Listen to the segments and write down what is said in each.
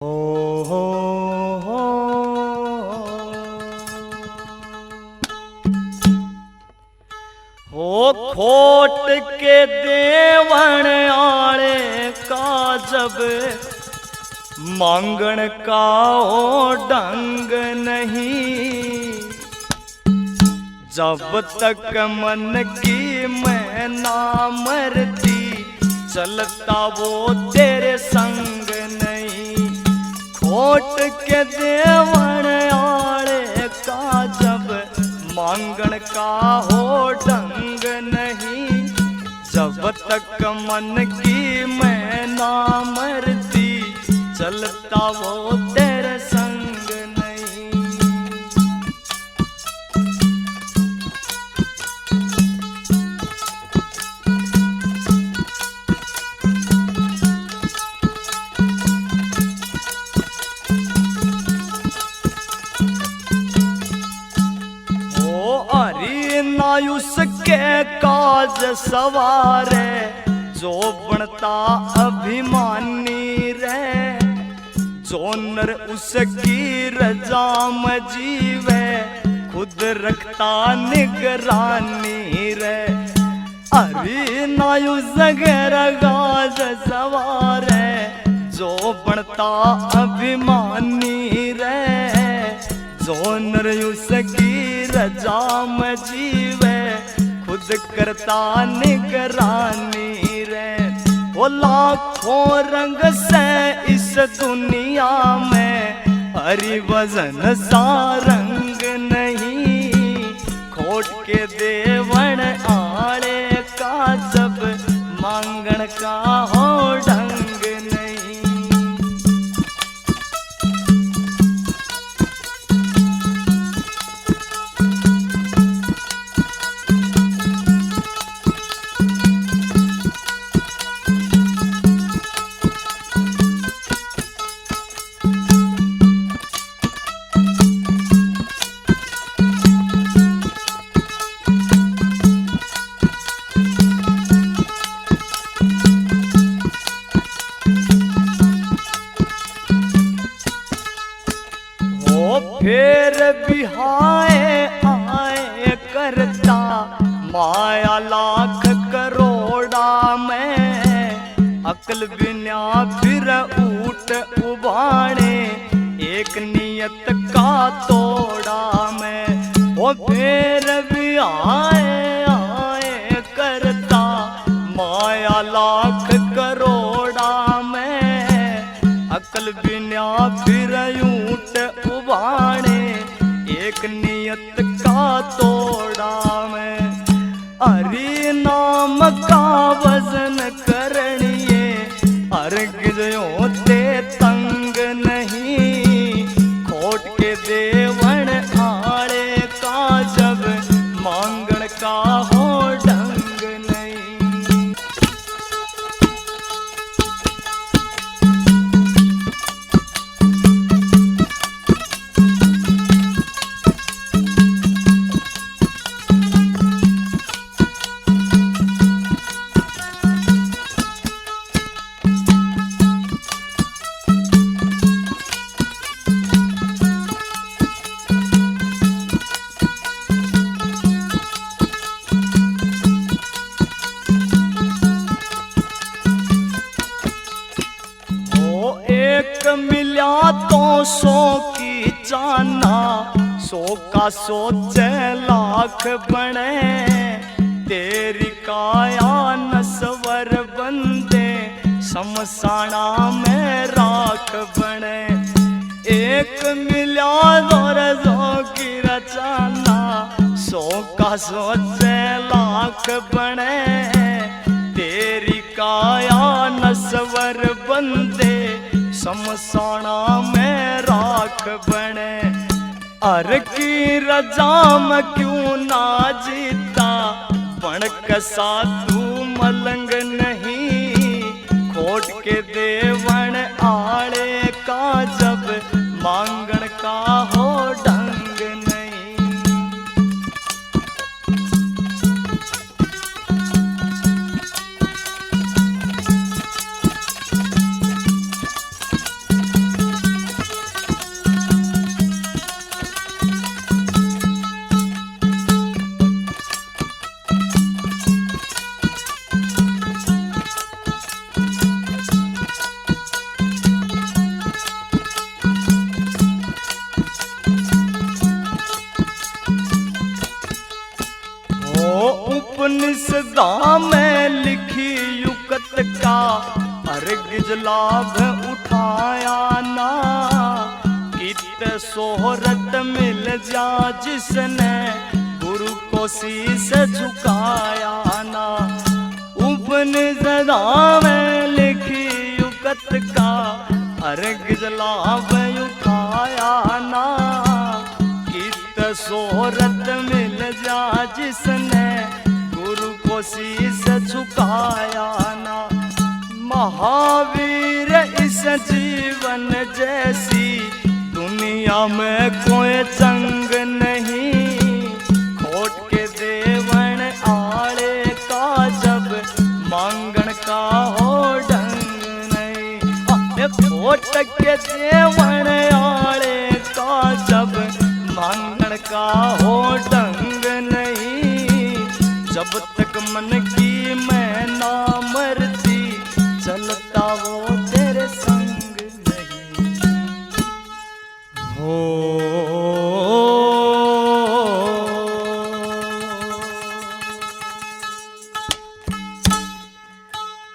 हो हो हो हो खोट के देवण आले का जब मांगण का हो ढंग नहीं। जब तक मन की मैं ना मरती चलता वो तेरे संग नहीं। खोट के देवण आले का जब मांगण का हो ढंग नहीं। जब तक मन की मैं ना मरती चलता वो तेरे संग नहीं। नायुस के काज सवारे जो बनता अभिमानी रे। जो नर उसकी रजा में जीवे खुद रखता निगरानी रे। अरे नायुस के काज सवारे जो बनता अभिमानी रे। जो नर उसकी रजा में जीवे खुद करता निगरानी रे। वो लाखों रंग से इस दुनिया में हरि वजन सा रंग नहीं। खोट के देवण आले का जब मांगण का हो ढंग नहीं। फिर बिहाए आए करता माया लाख करोड़ा में। अकल बिना फिर ऊट उबाणे एक नियत का तोड़ा में। वो फिर बिहाए आए करता माया लाख करोड़ा में। अकल बिना फिर ऊट उबाणे एक नियत का तोड़ा में। हरि नाम का वजन करनिए अर्घ ते तंग नहीं। खोट के देवण आले का जब मांगण का हो ढंग नहीं। एक मिल्या तो 100 की जाना 100 का सोचे लाख बने। तेरी काया नस्वर बंदे शमशाना में राख बने। एक मिल्या और 100 की रचाना 100 का सोचे लाख बने। तेरी काया नस्वर बंदे शमशाना में राख बने। अर की रजा में क्यों ना जीता पणक साधु मलंग नहीं। खोट के देवण आले का जब मांगण का हो ढंग नहीं। उपनिषदा में लिखी युकत का अर्घ लाभ उठाया ना, कित सोहरत मिल जा जिसने गुरु को शीश झुकाया ना। उपनिषदा में लिखी युकत का अर्घ लाभ उठाया ना, कित सोहरत मिल जा जिसने गुरु को शीश झुकाया ना। महावीर इस जीवन जैसी दुनिया में कोई जंग नहीं, खोट के देवन आड़े का जब मांगण का हो ढंग नहीं। खोट के देवन आड़े का जब मांगण का हो ढंग नहीं, जब तक मन की मैं ना मरती चलता वो तेरे संग नहीं हो।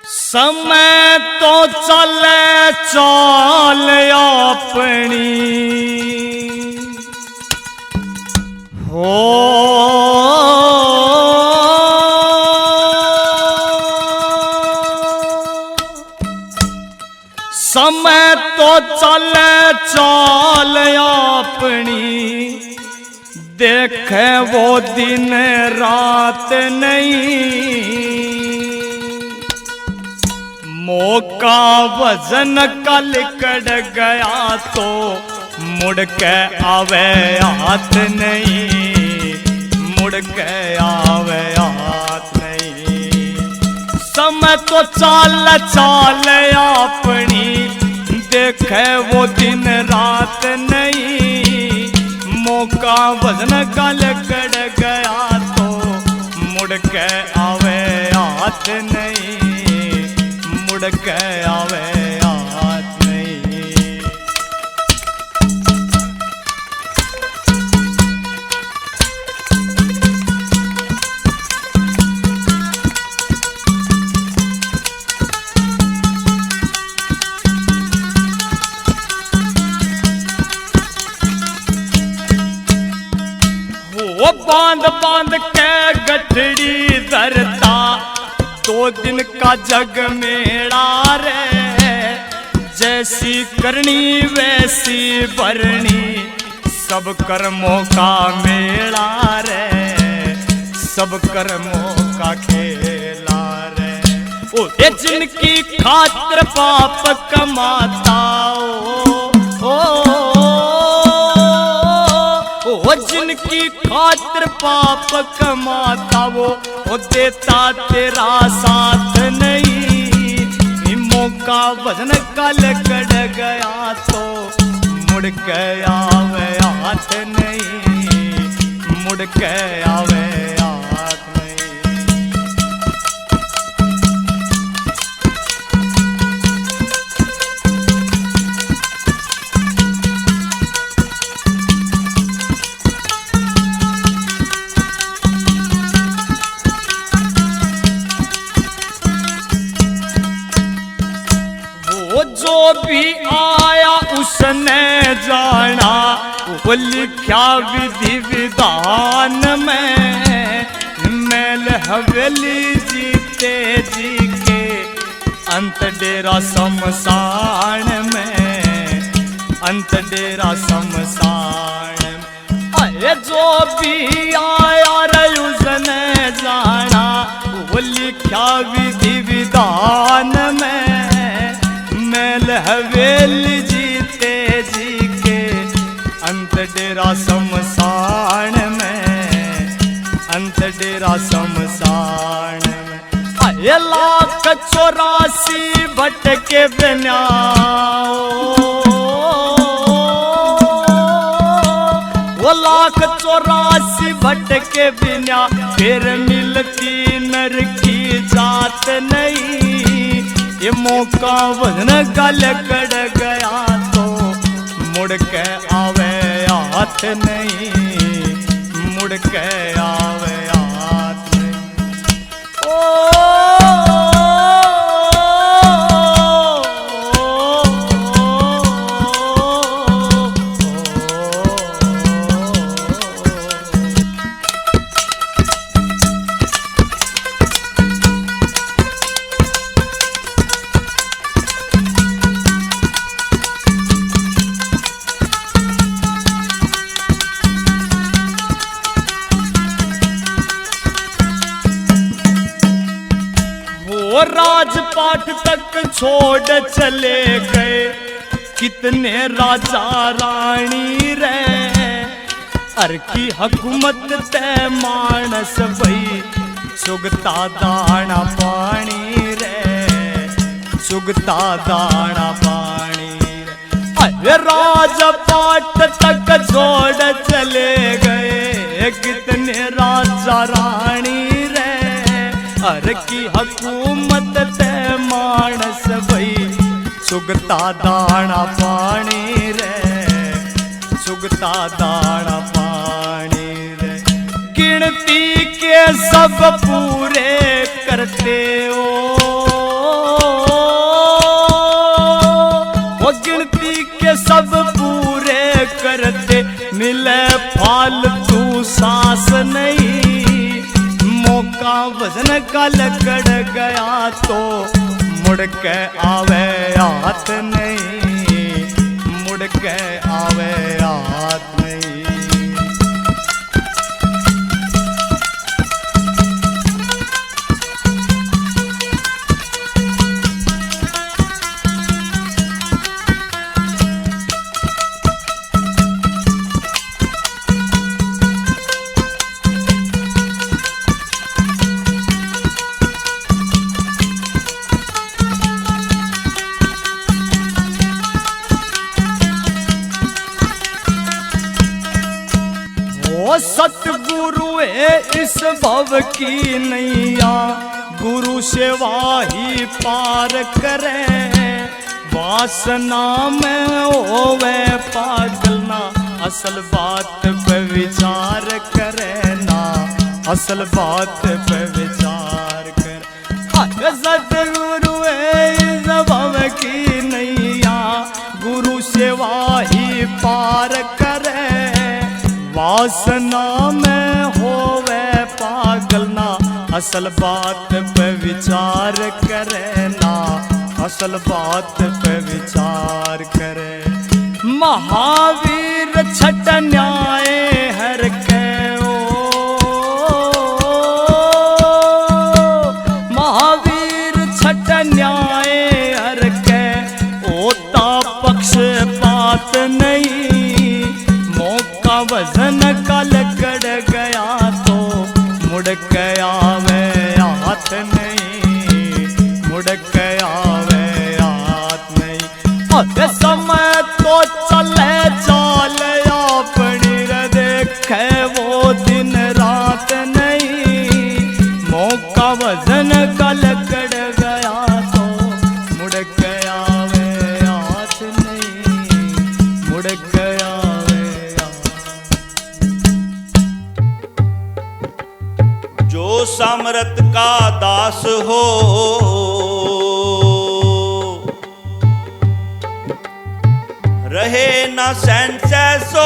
समय तो चले चाल अपनी हो, समय तो चले चाल अपनी, देखे वो दिन रात नहीं। मौका वजन का लिकड़ गया तो मुड़ के आवे हाथ नहीं, मुड़ के आवे हाथ नहीं। समय तो चाल चाल अपनी, देखे वो दिन रात नहीं। मौका वजन का लिकड़ गया तो मुड़ के आवे हाथ नहीं, मुड़ के आवे हाथ नहीं। वो बांध बांध के गठड़ी धरता, 2 दिन का जग मेड़ा रे। जैसी करनी वैसी भरनी, सब कर्मों का मेला रे, सब कर्मों का खेला रे। ओ ये जिनकी खातिर पाप कमाता ओ जिनकी खातिर पाप कमाता वो देता तेरा साथ नहीं। मौका वजन का लिकड़ गया तो मुड़ के आवे हाथ नहीं, मुड़ के आवे हाथ नहीं। जो भी आया उसने जाना, वो लिखा विधि विधान में। मैल हवेली जीते जी के अंत डेरा शमशान में, अंत डेरा शमशान में। अरे जो भी आया रे उसने जाना, वो लिखा विधि विधान में। मैल हवेली जीते जी के अंत डेरा शमशान में, अंत डेरा शमशान में। आए 1,84 भटके बिना, वो 1,84 भटके बिना, फिर मिलती नर की जात नहीं। ये मौका वजन का लिकड़ गया तो मुड़ के आवे हाथ नहीं, मुड़ के आवे हाथ नहीं। राजपाट तक छोड़ चले गए कितने राजा रानी रे। अर की हुकूमत ते मानस भई सुगता दाना पानी रे, सुगता दाना पानी रे। अरे राजपाट तक छोड़ चले गए कितने राजा रानी रे। अर की हुकूमत ते मानस भई सुगता दाना पानी रे, सुगता दाना पानी रे। गिनती के सब पूरे करते हो, वो गिनती के सब पूरे करते मिले फालतू सांस नहीं। मौका वजन का लकड़ गया तो मुड़ के आवे हाथ नहीं, मुड़ के आवे हाथ नहीं। ओ सतगुरु है इस भव की नैया, गुरु सेवा ही पार करे। वासना में होवे पागल ना, असल बात पे विचार करे ना, असल बात पे विचार करे। सतगुरु है इस भव की नैया, गुरु सेवा ही पार करे। वासना में होवे पागल ना, असल बात पे विचार करे ना, असल बात पे विचार करे। महावीर छठ न्याय हर के ओ, महावीर छठ न्याय हर के ओता पक्ष बात नहीं। मौका वजन का लकड़ गया तो मुड़ के आवे हाथ नहीं, मुड़ के आवे हाथ नहीं। और समय तो चले चाल अपनी रे, देखे वो दिन रात नहीं। मौका वजन का लकड़ गया तो मुड़ के आवे हाथ नहीं, मुड़ के आवे। जो सामर्थ का दास हो, रहे न सहनसै सोग।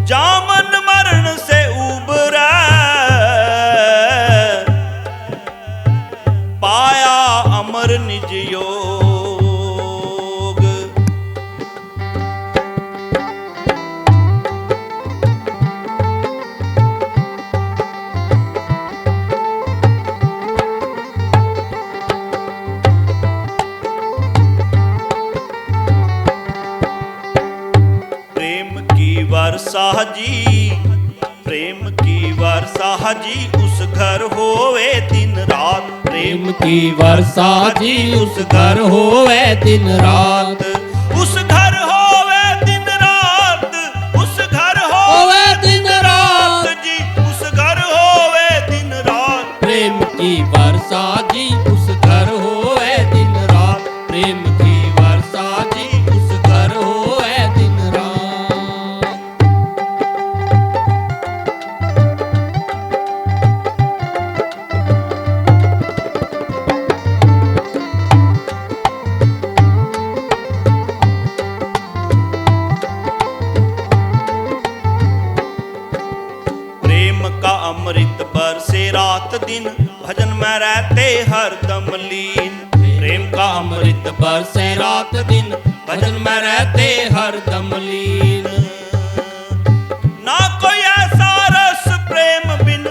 जामन मरण से उबरै, पाया अमर निज योग। वर्षा जी, प्रेम की वर्षा जी, उस घर होवे दिन रात। प्रेम की वर्षा जी, उस घर होवे दिन रात। उस घर होवे दिन रात, उस घर होवे दिन रात जी, उस घर होवे दिन रात। प्रेम की वर्षा जी, उस घर होवे दिन रात। प्रेम की वर्षा जी, उस घर होवे दिन रात। अमृत बरसे रात दिन, भजन में रहते हरदम लीन। प्रेम का अमृत बरसे रात दिन, भजन में रहते हरदम लीन। ना कोई ऐसा रस प्रेम बिन,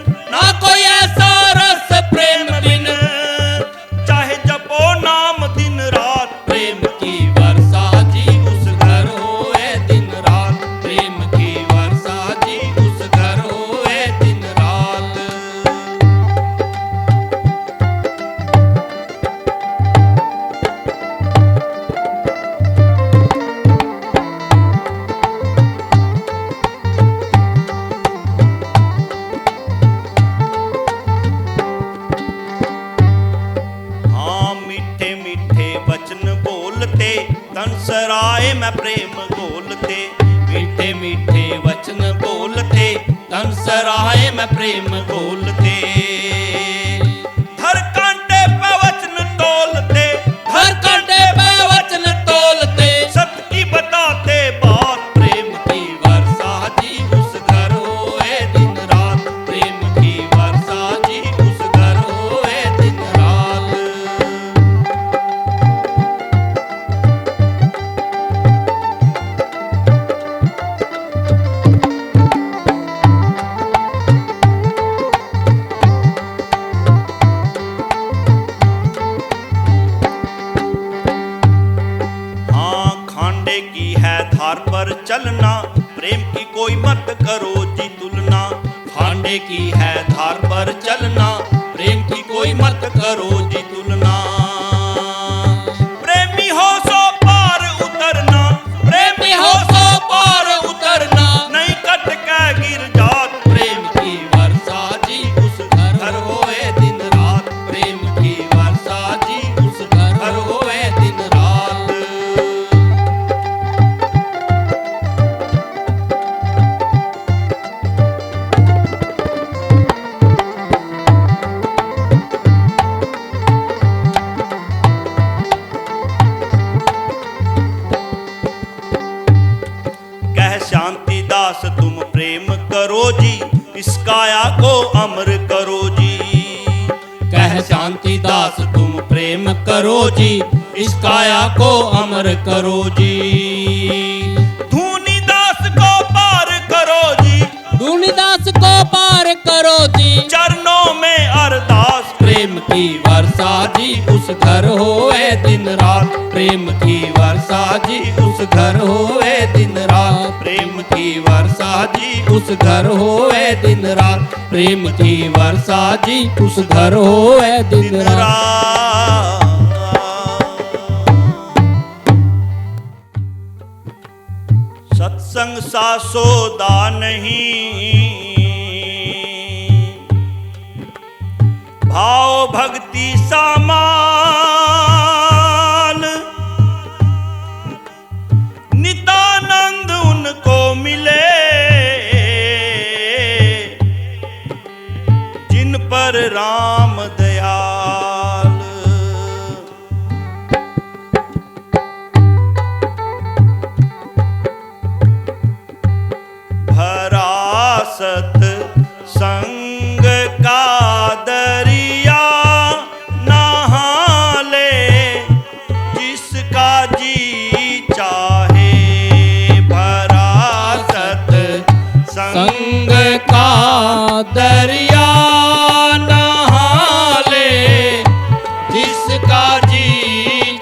तन सराय में प्रेम घोलते, मीठे मीठे वचन बोलते, तन सराय में प्रेम बोलते। हर कांटे पे वचन तोलते, हर कांटे पे वचन तोलते, सत्य की बताते बात। प्रेम की वर्षा जी उस घर होए दिन रात, प्रेम की वर्षा जी उस घर होए दिन रात। हाँ, खांडे की है धार पर चलना, प्रेम की कोई मत करो जी तुलना। खांडे की है धार पर चलना, प्रेम की कोई मत करो जी तुलना। प्रेमी हो सो पार उतरना, प्रेमी हो सो पार उतरना, नहीं कट के गिर जात। प्रेम की वर्षा जी उस घर होए दिन रात, प्रेम की वर्षा जी उस घर होए दिन रात। कह शांति दास तुम प्रेम करो जी, इस काया को अमर करो जी। कह शांति दास तुम प्रेम करो जी, इस काया को अमर करो जी। धूनी दास को पार करो जी, धूनीदास को पार करो जी, चरणों में अरदास। प्रेम की वर्षा जी उस घर होए दिन रात, प्रेम की वर्षा जी उस घर होए दिन रात, प्रेम की वर्षा जी उस घर होए दिन रात, प्रेम की वर्षा जी उस घर होए दिन दिन रात। रात। सत्संग सा सौदा नहीं, भाव भक्ति सामान, नितानंद उनको मिले जिन पर राम दयाल। भरा सत संग का दरिया, नहा ले जिसका जी चाहे। भरा सत संग संग का दरिया, नहा ले जिसका जी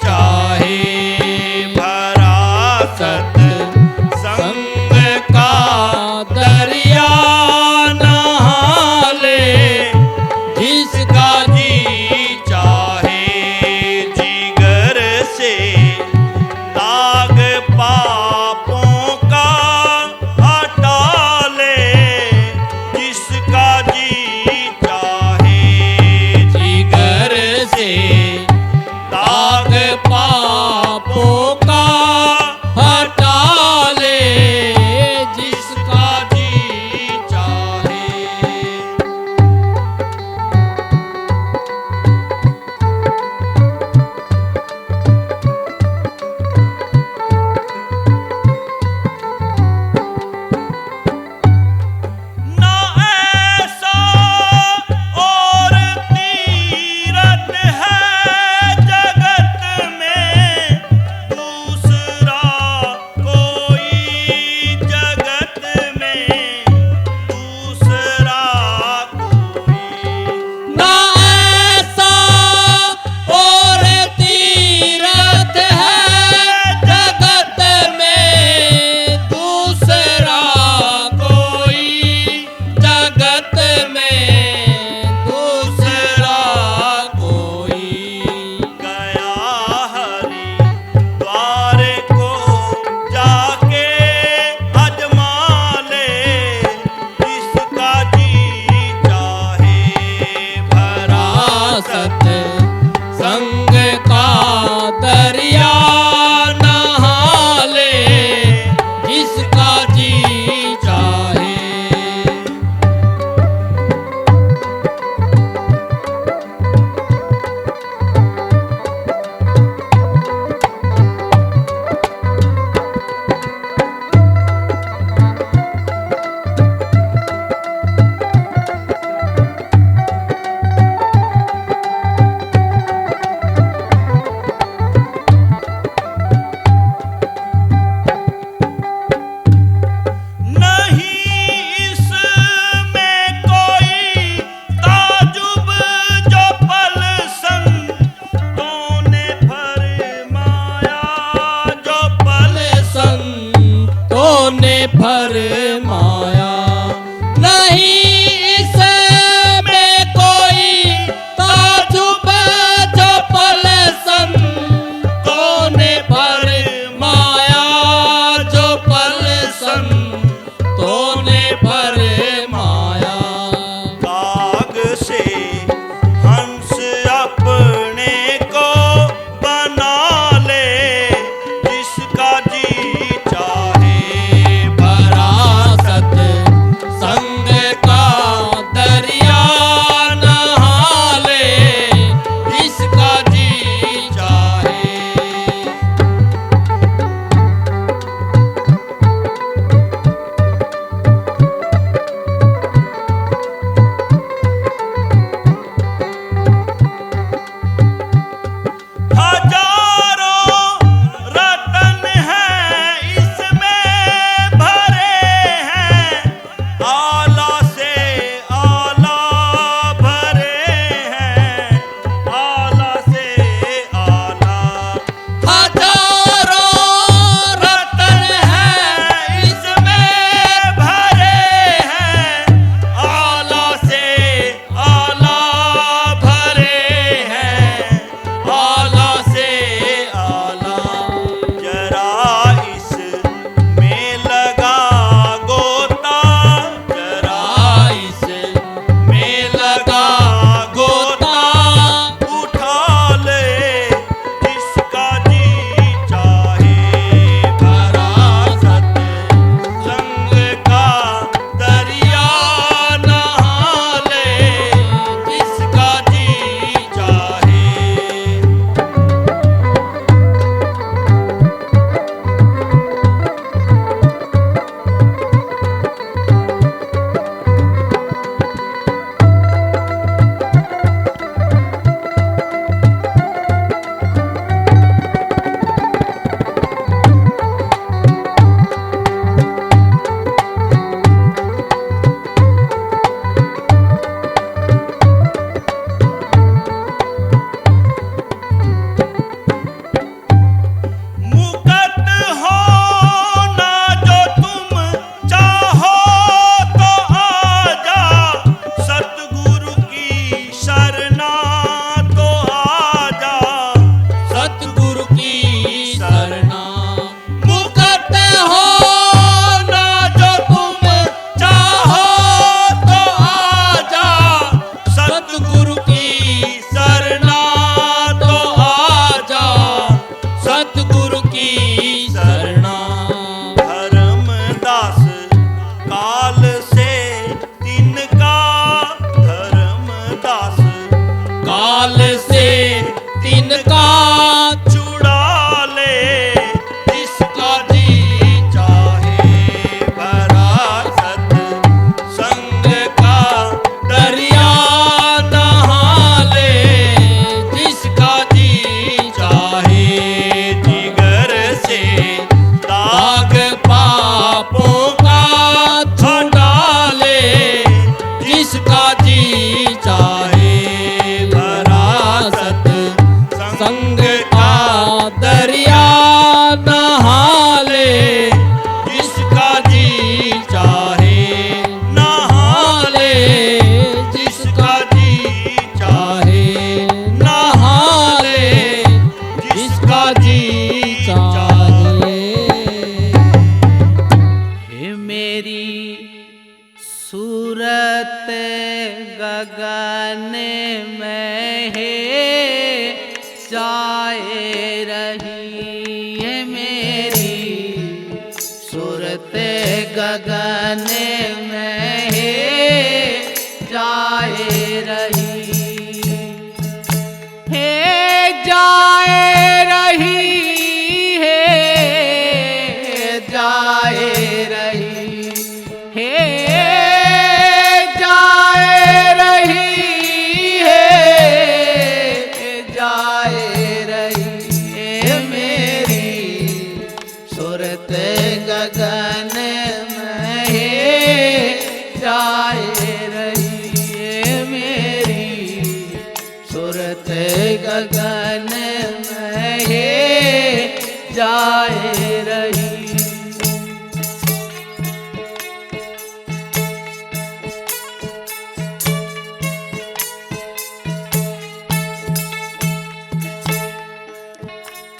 चाहे। भरा सत संग का दरिया, नहा ले जिसका जी चाहे। जिगर से दाग पापों का हटा ले जिसका जी चाहे। जिगर से दाग पा फरमाया नहीं इसमें कोई ताजुब जो पल संतों ने फरमाया, जो पल संतों ने फरमाया। काग से हंस अपने को बना ले, जिसका जी चाहे फरासत संग का दरिया नहा ले, जिसका जी चाहे। हजारों रतन हैं इसमें भरे हैं, आला से आला भरे हैं, आला से आला। हजारों रतन हैं इसमें भरे हैं, आला से आला भरे हैं, आला से आला। जरा इसमें लगा गोता, जरा में लगा गोता उठा ले, जिसका जी चाहे फरासत संग का दरिया नहा ले, जिसका जी चाहे। मुकत हो ना जो तुम चाहो तो आजा, सतगुरु की शरणा तो आजा, सतगुरु की शरणा। मुकत हो ना जो तुम चाहो तो आजा, सतगुरु की शरणा तो आजा, सतगुरु की शरणा। धर्मदास काल से तिनका, धर्मदास काल से तिनका छुड़ा ले, जिसका जी चाहे फरासत संग का दरिया नहा ले, जिसका जी चाहे। जिगर से दाग पापों का छुड़ा ले, जिसका जी चाहे। फरासत संग का दरिया नहा ले, जिसका जी चाहे नहा ले, जिसका जी चाहे नहा ले, जिसका जी चाहे। हे मेरी सूरत गगन में है जाए रही, है मेरी सूरत गगन में है जाए रही, है जाए रही, है जाए रही, है जाए रही, है जाए रही, है मेरी सूरत गगन में है जाए रही, है मेरी सूरत गगन में है जाए रही।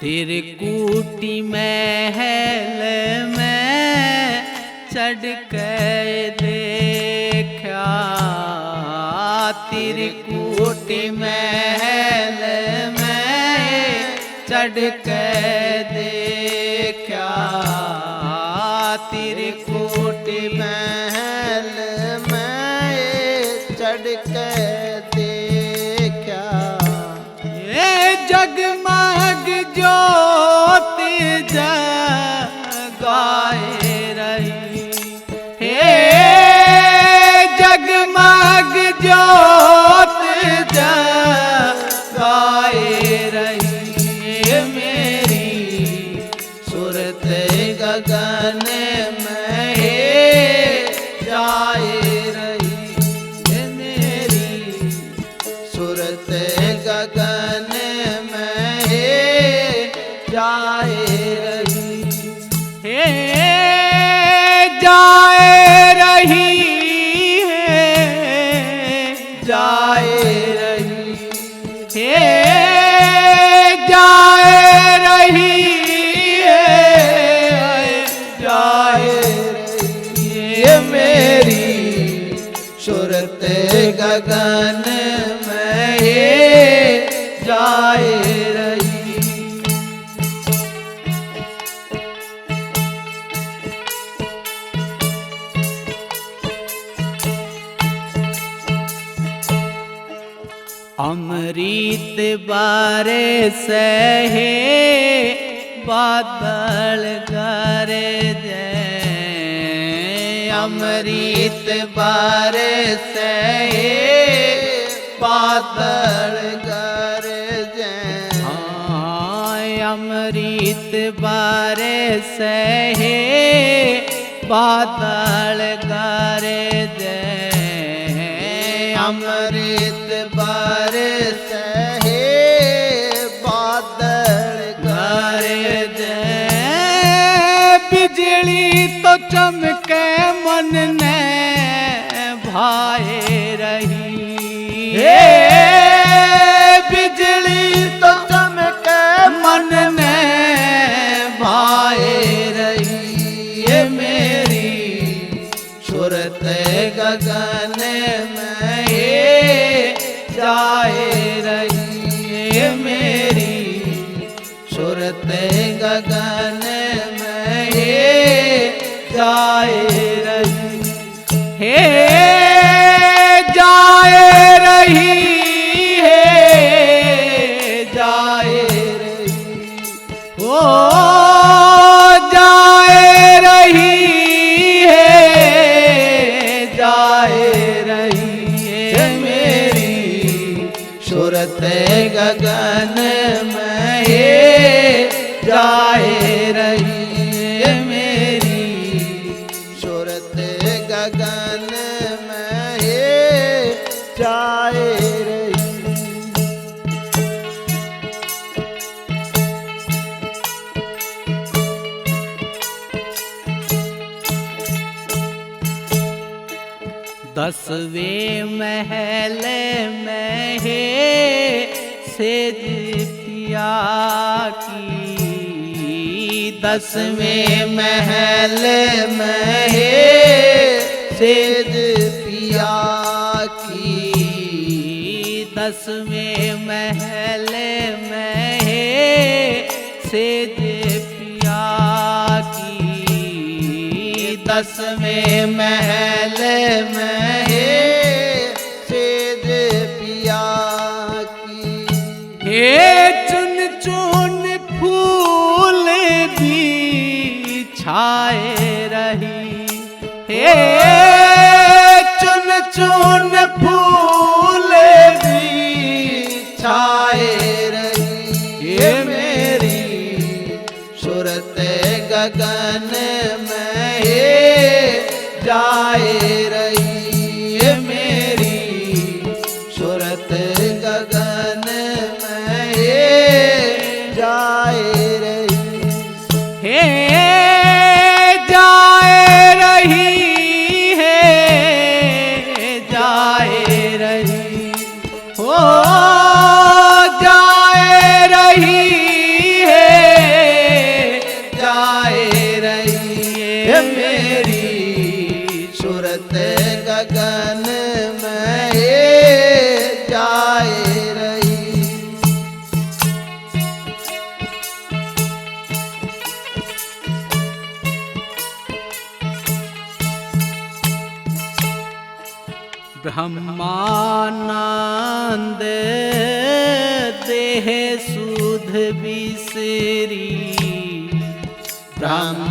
त्रिकुटी महल में चढ़ के देखा, त्रिकुटी महल में चढ़ के देखा, त्रिकुटी महल में चढ़ के देखा। ये जगमग ज्योति जगाए रही, हे जगमग ज्योति जगाए रही, मेरी सूरत गगन में जाए रही, मेरी सूरत गगन में जाए रही, हे जाए रही है, जाए रही, हे जाए रही है, जाए रही, मेरी सूरत गगन में जाए रही। अमृत बारिश है बादल गरजे, अमृत बारिश है बादल गरजे, अमृत बारिश है बादल गरजे, अमृत बारिश है बादल गरजे, बिजली तो चमके मन ने भाए रही, हे बिजली तो चमके मन ने भाए रही, मेरी सूरत गगन में जाए रही, मेरी सूरत गगन में जाए रही, हे जाए रही है, जाए रही, ओ जाए रही है, जाए रही है, मेरी सूरत गगन में जाए रही, मेरी सूरत गगन में जाए रही। दसवें महल में है सेज पिया की, दसवें महल में है सेज पिया की, दसवें महल में है सेज पिया की, दसवें महल में है सेज पिया की, हे चुन चुन फूल बिछाए रही, हे चुन चुन फूल बिछाए रही, ये मेरी सूरत गगन में जाए रही, ये मेरी सूरत गगन में जाए रही, हे जाए रही है, जाए रही, हो जाए रही है, ब्रह्मानंद देह सुध बिसरी, ब्रह्मानंद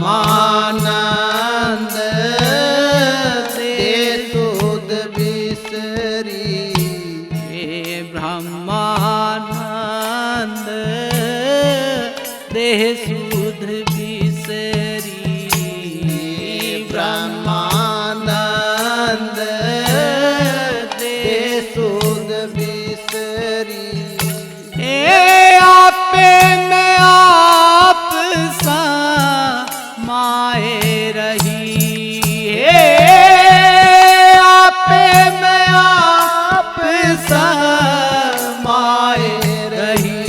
देह सुध बिसरी, हे ब्रह्मानंद देह सुध बिसरी, ब्रह्मानंद देह सुध बिसरी, हे आपे में आप समाए रही, हे आपे में आप समाए रही,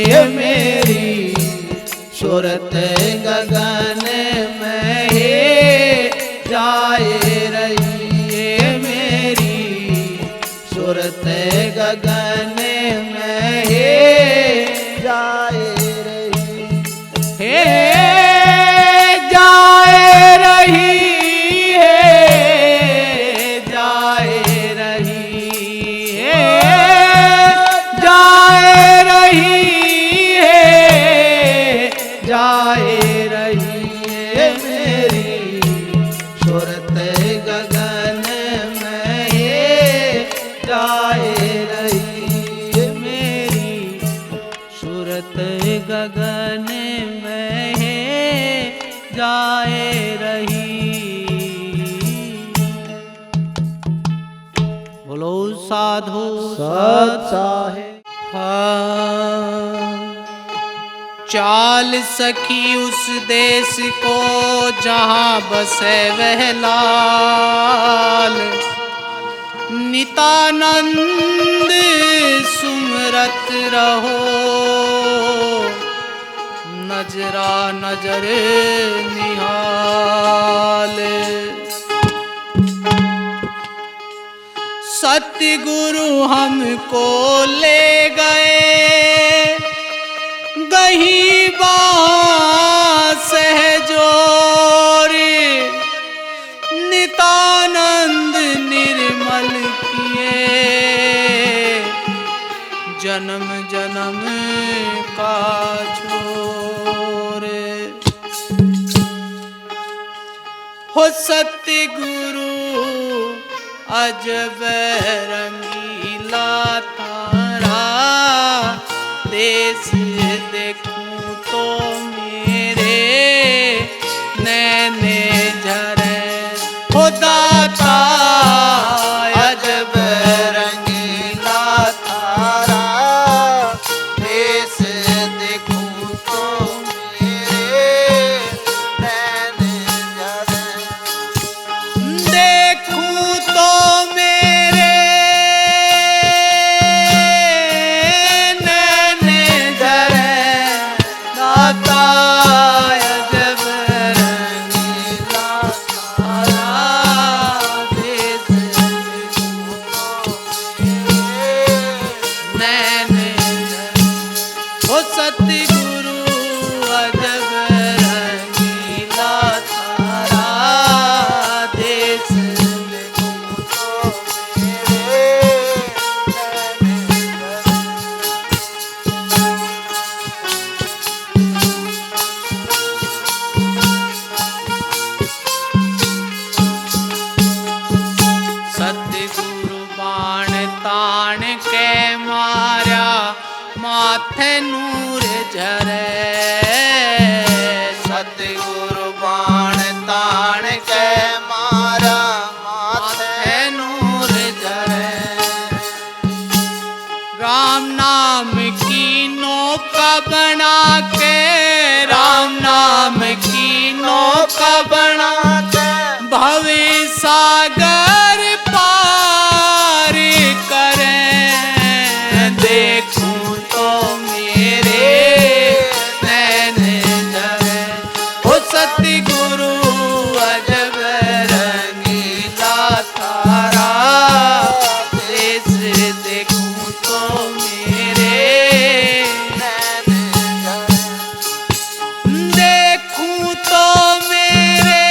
हे मेरी सूरत गगन में हे जाए रही, हे मेरी सूरत गगन में हे जाए रही, हे जाए रही, हे जाए रही, हे जाए रही, हे जाए रही, हे मेरी सूरत गगन में हे जाए रही, हे मेरी सूरत गगन में हे जाए रही। बोलो साधु सत साहेब। चाल सखी उस देश को जहाँ बसे वह लाल, नितानंद सुमरत रहो, नजरा नजर निहाल। सतगुरु हमको ले गए गही सहजोर, नितानंद निर्मल किए जन्म जन्म का छोर। हो सतगुरु अजब रंगीला तारा, देश देखूं तो मेरे नैने झरे, हो दाता अजब रंगीला तारा, देश देखूं तो मेरे नैने झरे, देखूं तो मेरे नैने झरे, दाता अजब रंगीला तारा, देश देखूं तो मेरे नैने झरे। हो सतगुरु अजब रंगीला तारा, देश देखूं तो मेरे नैने झरे। सतगुरु बाण ताण के मारा, माथे नूर झरे, सतगुरु बाण ताण के मारा, माथे नूर झरे। राम नाम की नौका बना के, राम नाम की नौका बना के, भवे सागर पार करें, देखूं तो मेरे नैने झरे। हो सतगुरु अजब रंगीला तारा, देश देखूं तो मेरे नैने झरे, देखूं तो मेरे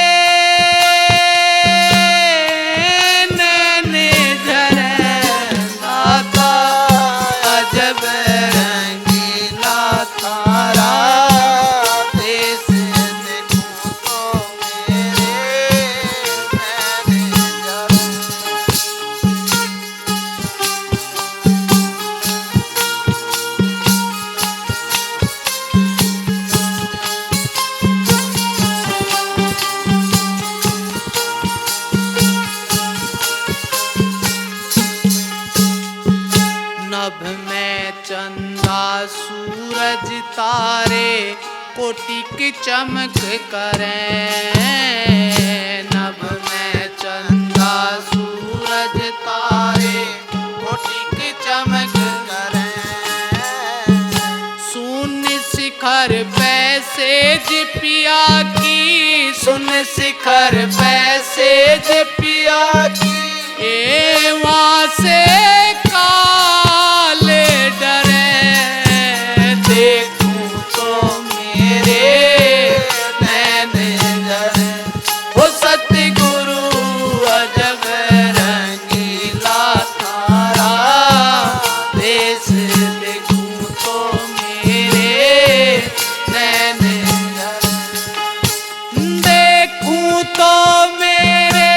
तारे कोटि चमक करें, नभ में चंदा सूरज तारे कोटि चमक करें। सुन शिखर पैसे पिया की, सुन शिखर पैसे पिया की, ए वहाँ से काले डरे, देखूं तो मेरे नैन जरे। वो सतगुरु अजब रंगीला थारा देश, देखूं तो मेरे नैन जरे, देखूं तो मेरे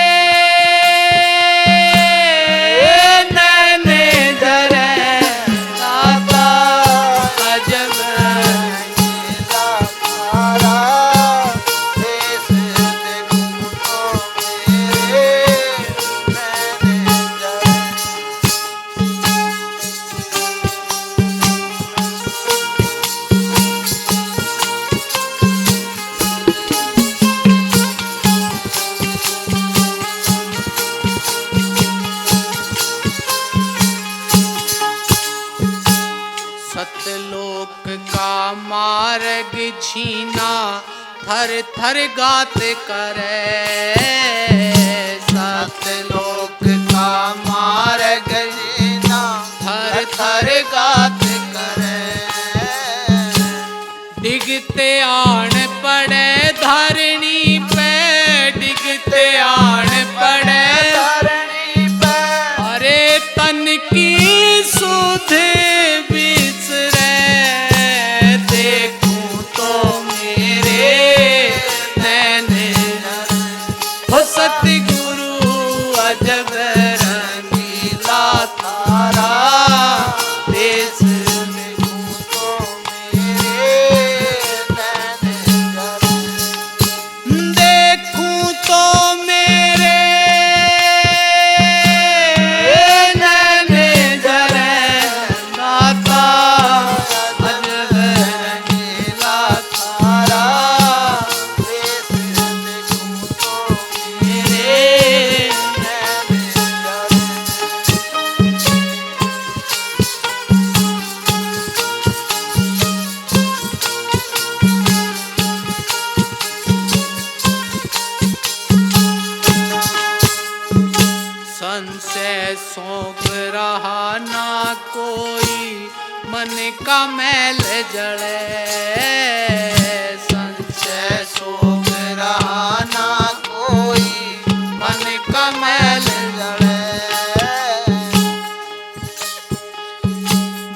सतलोक का मार्ग छीना, थर थर गात करे, सतलोक का मार्ग छीना, थर थर गात करे। डिगते आन पड़े धरणी पे, डिगते आन पड़े धरणी पे, अरे तन की सुध सतगुरु अजब रंगीला थारा देश, देखूं तो मेरे नैन जरे, देखूं तो मेरे नैन जरे, नाता अजब रंगीला थारा देश, देखूं तो संशय सौंप रहा ना कोई, मन का मैल जड़े, संशय सौंप रहा ना कोई, मन का मैल जड़े।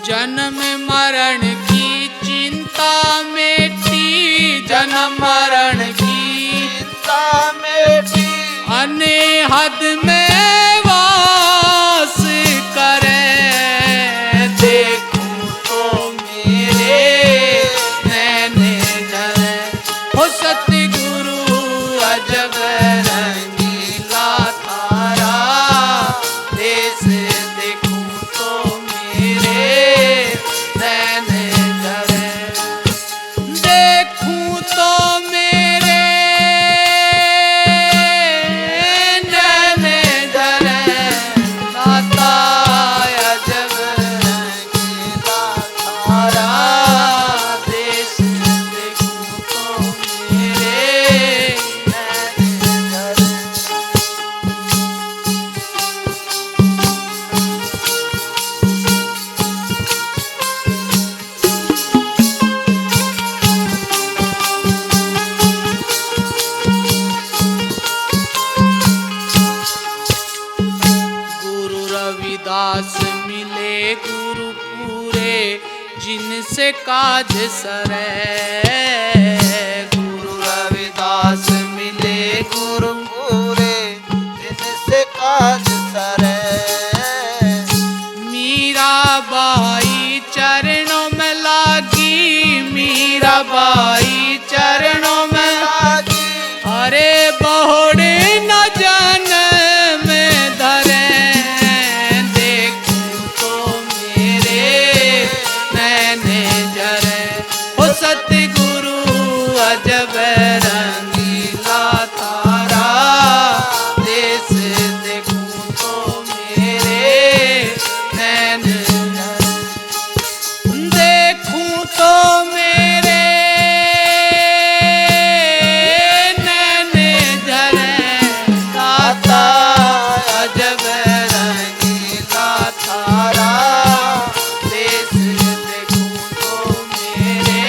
जन्म मरण की चिंता मेटी, जन्म मरण की चिंता मेटी, अनेहद में वास करे, देखूं तो मेरे नैन जरे। हो सतगुरु अजब रंगीला थारा देश, देखूं तो मेरे नैन जरे, देखूं तो मेरे दास मिले गुरु पूरे, जिनसे काज सरे, गुरु रविदास मिले गुरु पूरे, जिनसे काज सरे। मीराबाई चरणों में लागी, मीराबाई चरणों में लागी, अरे बहुड़े न जन में धरे, सतगुरु अजब रंगीला तारा, देश देखूं तो मेरे नैन देखूं तो मेरे नैन झरे दाता, अजब रंगीला तारा, देश देखूं तो मेरे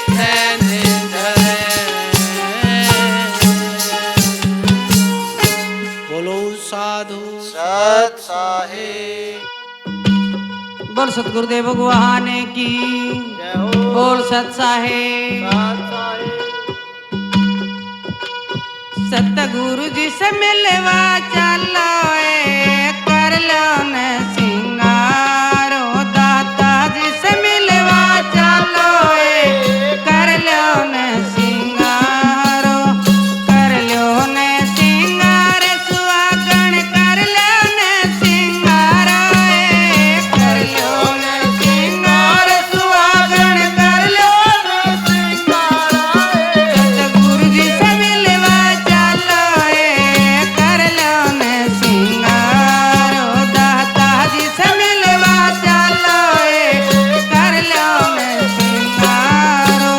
नैन झरे। बोलो साधु सत साहिब। बोल सतगुरुदेव भगवान की, जय हो। बोल सत साहिब। सत साहिब। सतगुरु जी से मिलवा चलो ए, कर लो न सिंगारो, दाता जी से मिलवा चलो ए, कर लो न सिंगारो, कर लो न सिंगार सुहागण, कर लो न सिंगारो ए, कर लो न सिंगार सुहागण, कर लो न सिंगारो ए। सतगुरु जी से मिलवा चलो ए, कर लो न सिंगारो, दाता जी से मिलवा चलो ए, कर लो न सिंगारो।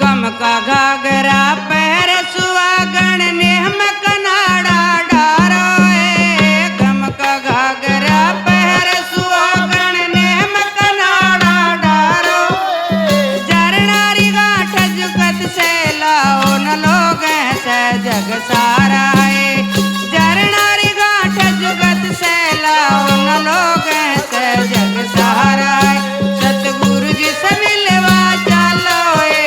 गम का घाघरा पैर सुहागण, नेम कनाड़ा डारो ए, गम का घाघरा पैर सुहागण, नेम कनाड़ा डारो। जरनारी गांठ जुगत से लाओ न लोग ऐसे जग सारा है, जरनारी गांठ जुगत से लाओ न लोग ऐसे जग सारा है। सतगुरु जी से मिलवा चलो ए,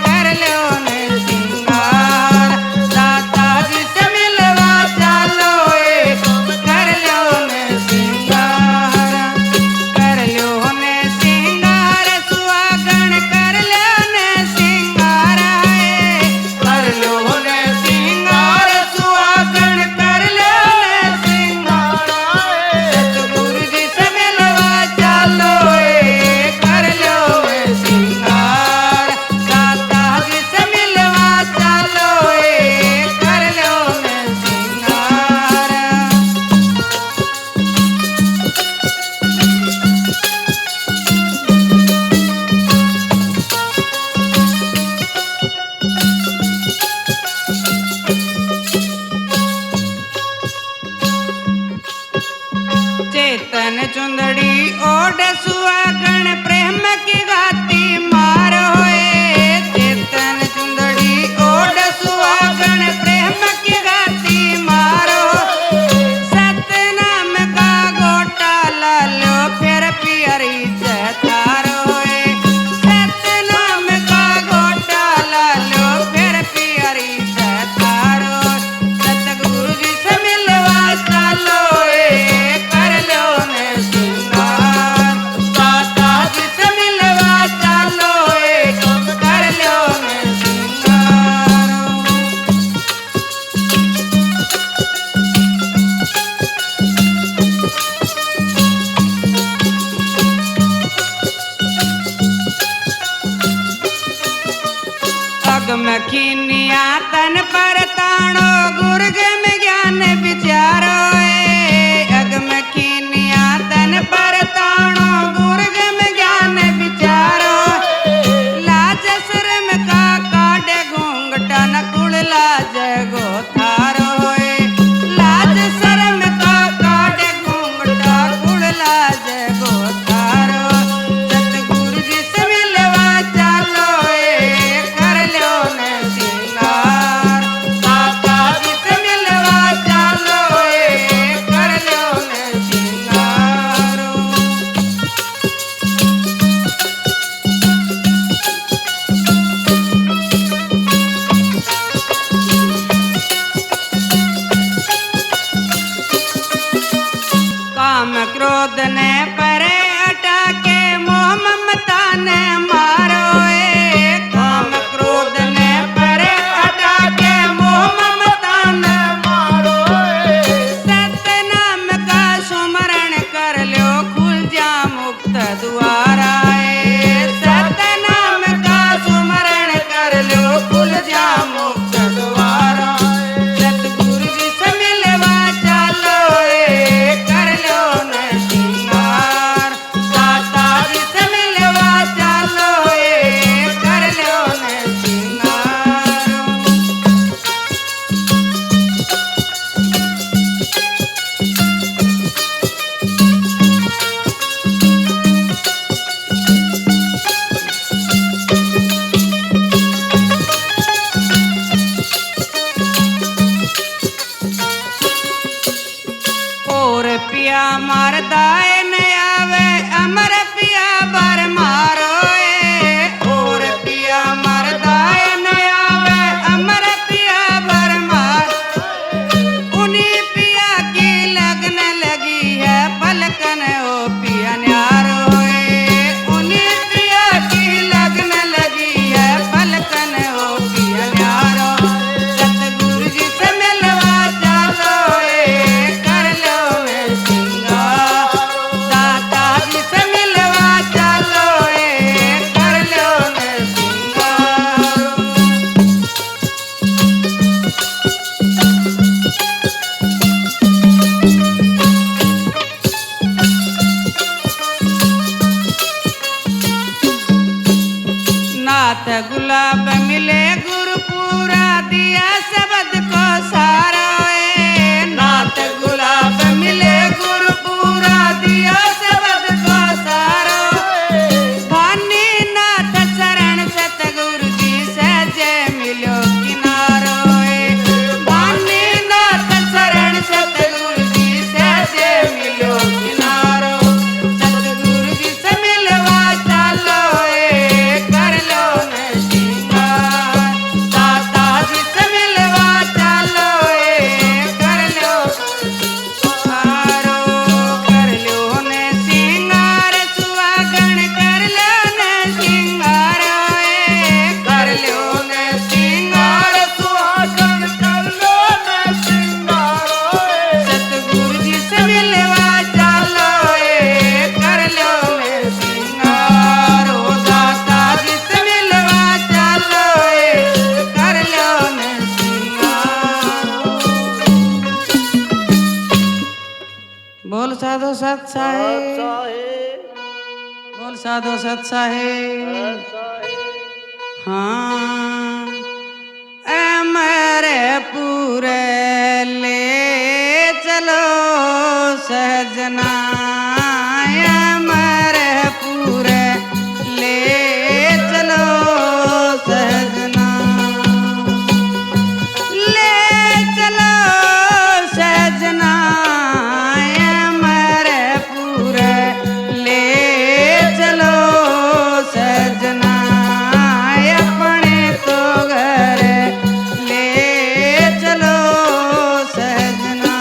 कर लो न सिंगार, दाता जी से मिलवा चलो ए, कर लो न सिंगार, कर लो न सिंगार सुहागण, कर लो न सिंगार है, कर लो न सिंगार सुहागण, कर लो न सिंगार है। सतगुरु जी से मिलवा चलो ए, कर लो न सिंगार, दाता जी से मिलवा चलो ए, कर लो न सिंगार। चेतन चुंदड़ी ओढ़ सुहागण, प्रेम की गाती मारो ए, चेतन चुंदड़ी ओढ़ सुहागण, प्रेम की गाती मारो। सतनाम का गोटा ला लो, फिर पियरी जतारो ए, सतनाम का गोटा ला लो, फिर पियरी जतारो। सतगुरु जी से मिलवा चलो ए, कर लो न सिंगार, दाता जी से मिलवा चलो ए, कर लो न सिंगार। अगम खीनिया तन पर ताणो, गुर्ग में ज्ञान विचारो ए, अगम खीनिया तन पर ताणो, गुर्ग में ज्ञान विचारो। लाज शर्म का काटे घूंघटा, न कुल लाज गो थारो ए, लाज शर्म का काटे घूंघटा, कुल लाज गो थारो। सतगुरु जी से मिलवा चलो ए, कर लो न सिंगार, दाता जी से मिलवा चलो ए, गुलाब मिले गुरपुरा दिया शब्द को सारा नाथ गुलाब मिले गुरपुरा दिया शब्द को सारा भानी नाथ शरण सतगुरु जी सहजे मिलो किनारो भानी नाथ शरण सतगुरु जी सहजे मिलो किनारो सतगुरु जी से मिलवा चालो कर लो न सिंगार दाता जी से मिलवा चालो कर लो हारो कर लो न सिंगार सुहागण कर लो न सिंगार कर लो न सिंगार सुहागण कर लो न सिंगार सतगुरु जी से मिलवा चालो कर लो न सिंगार ओ दाता जी से मिलवा चालो कर लो न सिंगार बोल साधो सत साहेब बोल साधो सत साहेब हाँ अमरे पूरे ले चलो सजना अमरे पूरे ले चलो सजना ले चलो सजना अमरे पूरे ले चलो सजना अपने तो घर ले चलो सजना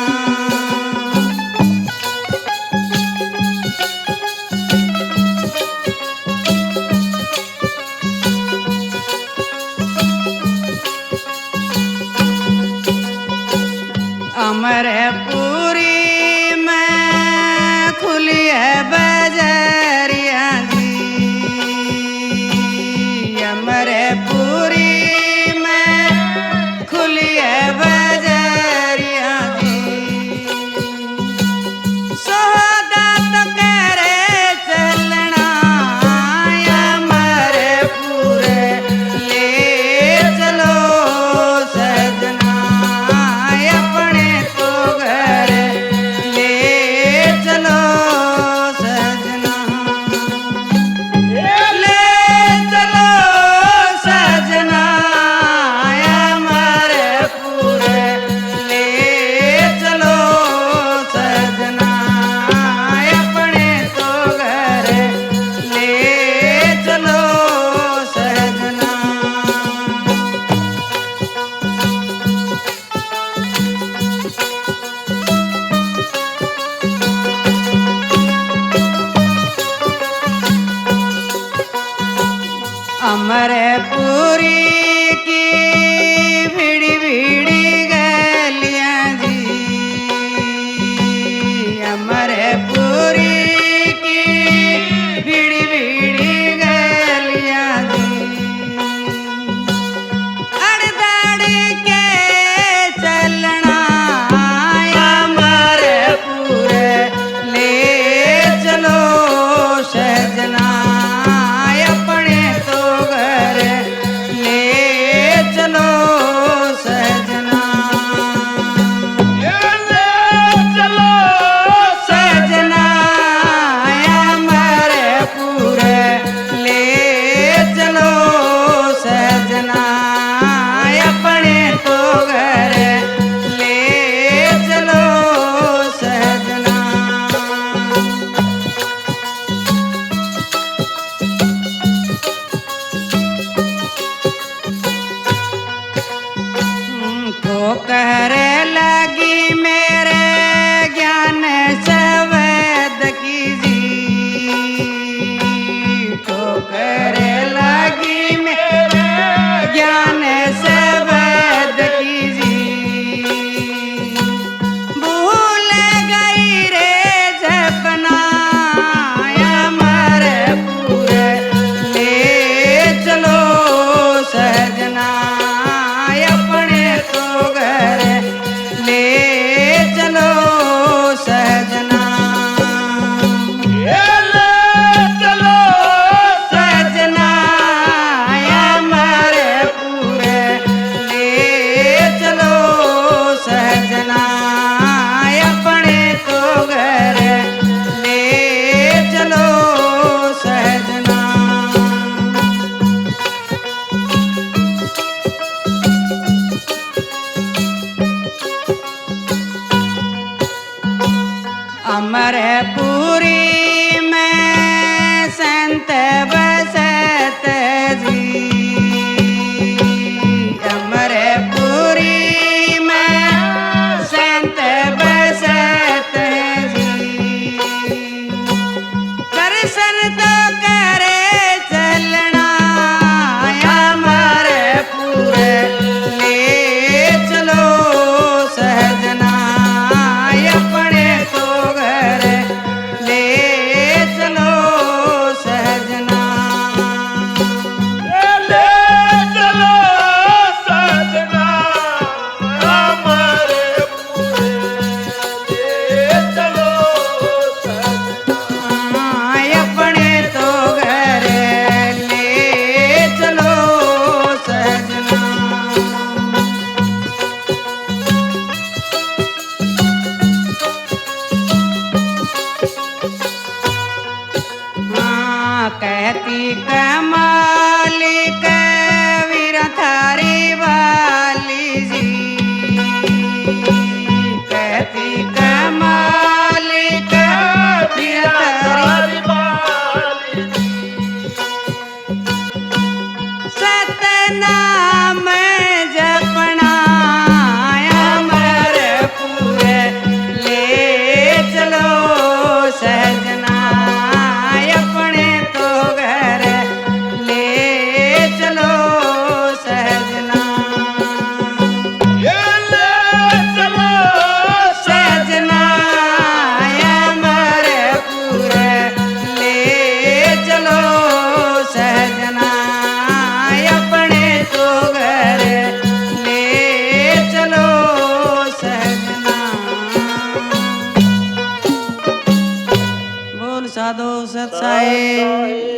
अमरपुरी में खुली है बजरिया जी अमरपुरी में खुली है बजरिया जी सोदा तो करे चलना अमरपुर ले चलो सजना अपने तो घर ले चलो सजना ले चलो सजना अमरपुर ले चलो सजना अपने तो घर ले चलो सजना अमरपुरी की भीड़ी भीड़ी गलियां जी अमरपुरी की भीड़ी भीड़ी गलियां जी अड़दड़ के चलना अमरपुर ले चलो सजना अपने तो घर ले चलो सजना चलो सजना अमरपुर ले चलो सजना अपने तो घर ले चलो सजना ठोकर लगी मेरे ज्ञान सवैद की जी ठोकर लगी मेरे ज्ञान सवैद की जी भूल गई रे जपना अमरपुर ले चलो सजना अपने तो घर अमरपुरी में संत बसत जी, अमरपुरी में संत बसत जी। दर्शन तो करे चलना अमरपुर ले चलो सहजना, अपने तो घर ले चलो सहजना। ले चलो सजना अमरपुर, ले चलो सजना। अपने तो घर ले चलो सहजना। कहती कमाली कबीर थारी वाली जी, कहती कमाली कबीर थारी सतनाम जपना अमरपुर ले चलो सहजना, अपने तो घर ले चलो सहजना। ये ले चलो सहजना अमरपुर ले चलो सहजना, अपने तो घर ले चलो सहजना। बोल साधो सत साहेब।